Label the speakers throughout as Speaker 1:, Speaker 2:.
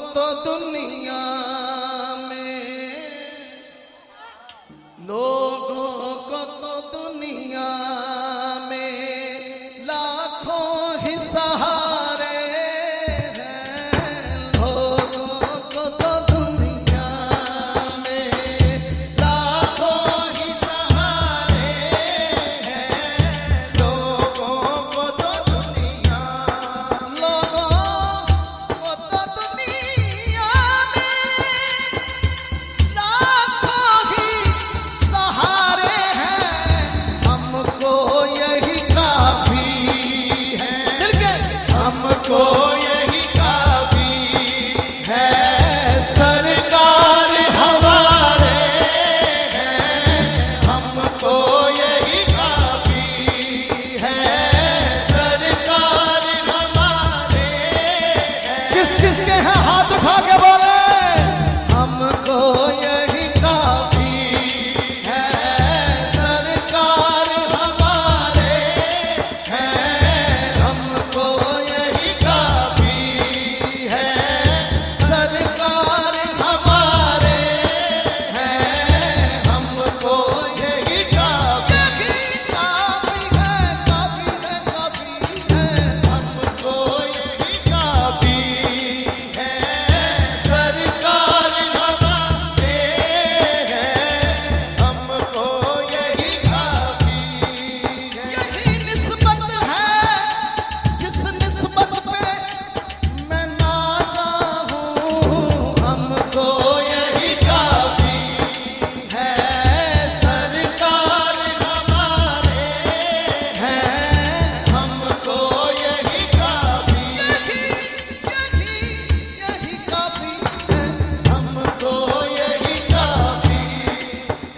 Speaker 1: तो दुनिया में, लोगों को तो दुनिया में लाखों ही सहारे हैं। लोगों को तो दुनिया में लाखों ही सहारे हैं। लोगों को तो दुनिया, लोगों को तो दुनिया में लाखों ही सहारे हैं। हमको यही काफी है, हमको यही काफी है। सरकार हमारे हैं, हमको यही काफी है। सरकार हमारे हैं। किस किस के हैं हाथ उठा के बोले, हमको यही काफी है। सरकार हमारे हैं, हमको यही काफी है। सरकार हमारे हैं, हमको यही काफी है। काफी है, काफी है, हमको यही काफी है। सरकार हमारे हैं, हमको यही काफी है। यही निस्बत है जिस निस्बत पे मैं नाज़ा हूँ। हमको यही काफी है। सरकार हमारे हैं, हमको यही काफी, यही काफी है। हमको यही काफी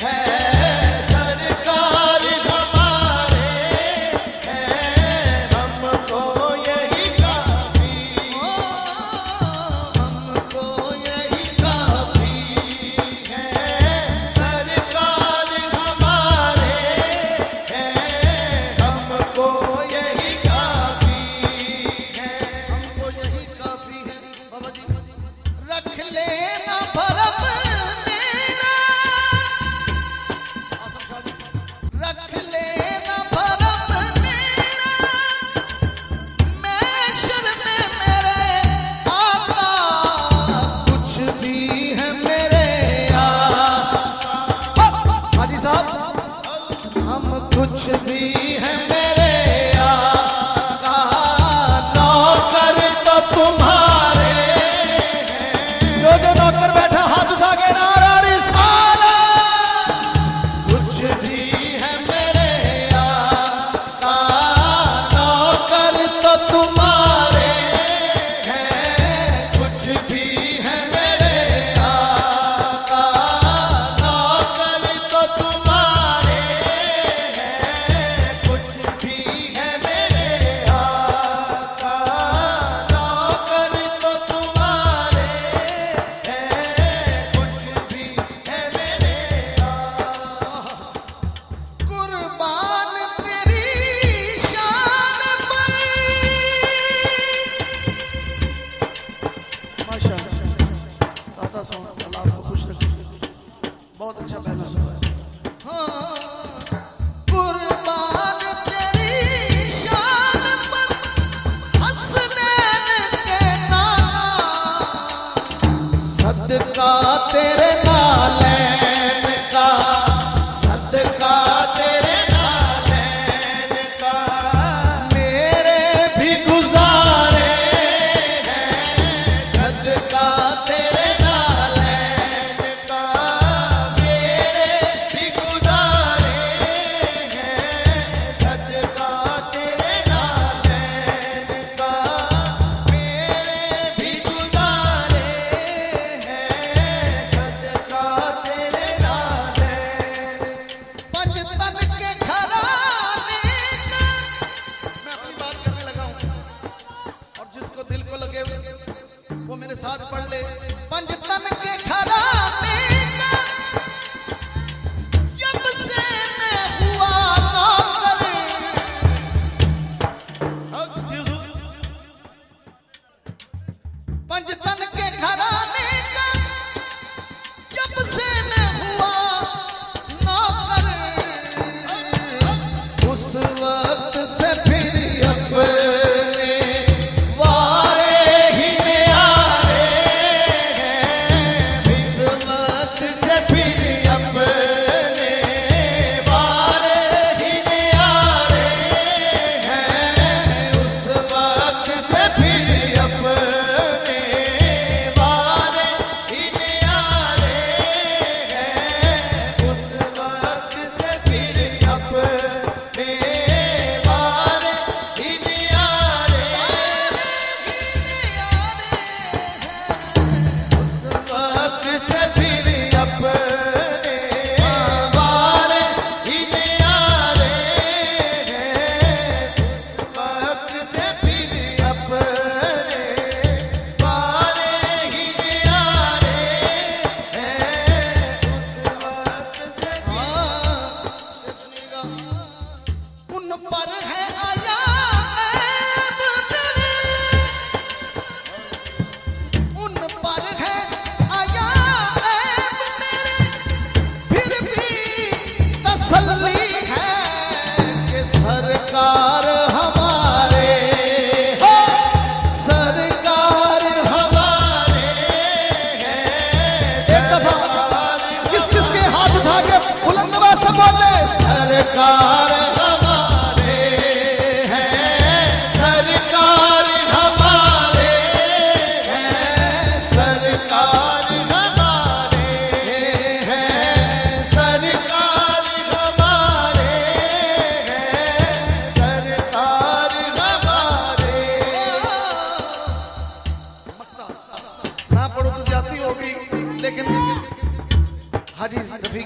Speaker 1: है। सरकार हमारे हैं, हमको यही काफी, हमको यही काफी है। सरकार हमारे हैं, हमको यही काफी है। हमको यही काफी है। बाबा जी रख लेना भरम मेरा, रख लेना भरम मेरा। मैशर में मेरे आका, कुछ भी है मेरे आका। हाजी साहब, हम कुछ भी है मेरे आका। नौकर तो तुम्हारे हैं। जो नौकर बैठा हाथ उठा के नारा रिसालत। कुछ भी है मेरे आका। नौकर तो तुम्हारे हैं। कुछ भी है मेरे आका। नौकर तो तुम्हारे हैं। कुछ भी है मेरे आका। नौकर तो तुम्हारे हैं। कुछ भी है मेरे आका। कुर्बान तेरी शान पर। माशाअल्लाह, दाता सोना अल्लाह आपको खुश रखे। बहुत अच्छा पहला सुना। हाँ, कुर्बान तेरी शान पर। हसनैन के नाम, सदका तेरे नालैन का। सदका तेरे नालैन का। मेरे भी गुजारे हैं। सदका तेरे नालैन का। मेरे भी गुजारे हैं। सदका तेरे नालैन का। मेरे भी गुजारे हैं। सदका तेरे नालैन। पंजतन के घराने का, मैं अपनी बात करने लगा हूं और जिसको दिल को लगे वो मेरे साथ पढ़ ले। पंजतन के घराने का, जब से मैं हुआ नौकर। पंजतन के घर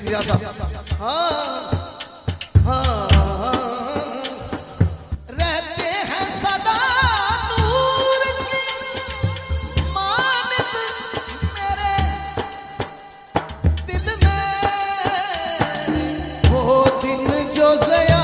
Speaker 1: जिया साहब। हाँ, रहते हैं सदा नूर की मानद मेरे दिल में, वो दिन जो ज़या